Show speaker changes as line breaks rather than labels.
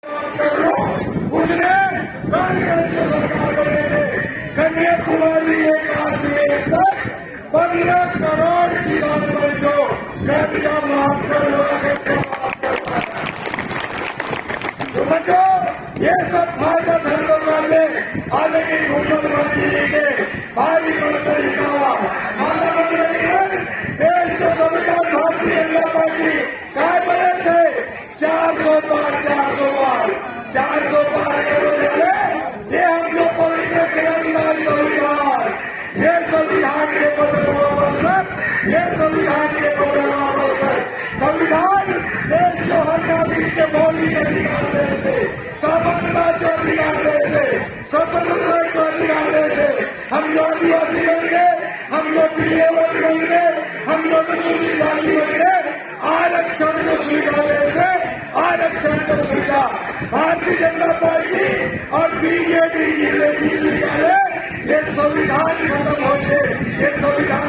उसने कांग्रेस की सरकार बने थे। कन्याकुमारी में काश्मीर तक 15 करोड़ किसान बच्चों कर्जा माफ करवा के तो बच्चों ये सब फायदा धर्मों का दे आदरणीय घूमर मोदी जी के भारी मंत्री का देश के संविधान भारतीय जनता पार्टी काय बने थे 400 पार 400 पार के बोले ये हम जो पवित्र तिरंगा संविधान ये संविधान के मतलब ये संविधान के संविधान देश जो हर नागरिक के मौलिक अधिकार दे से समानता जो अधिकार दे से स्वतंत्रता जो अधिकार दे से हम जो आदिवासी बन गए हम जो पिछड़े बन गए हम जो अनुसूचित जाति बन गए आरक्षण को सुविधा दे से आरक्षण को सुविधा भारतीय जनता पार्टी और बीजेपी जीत लिया है। ये संविधान खत्म होते ये संविधान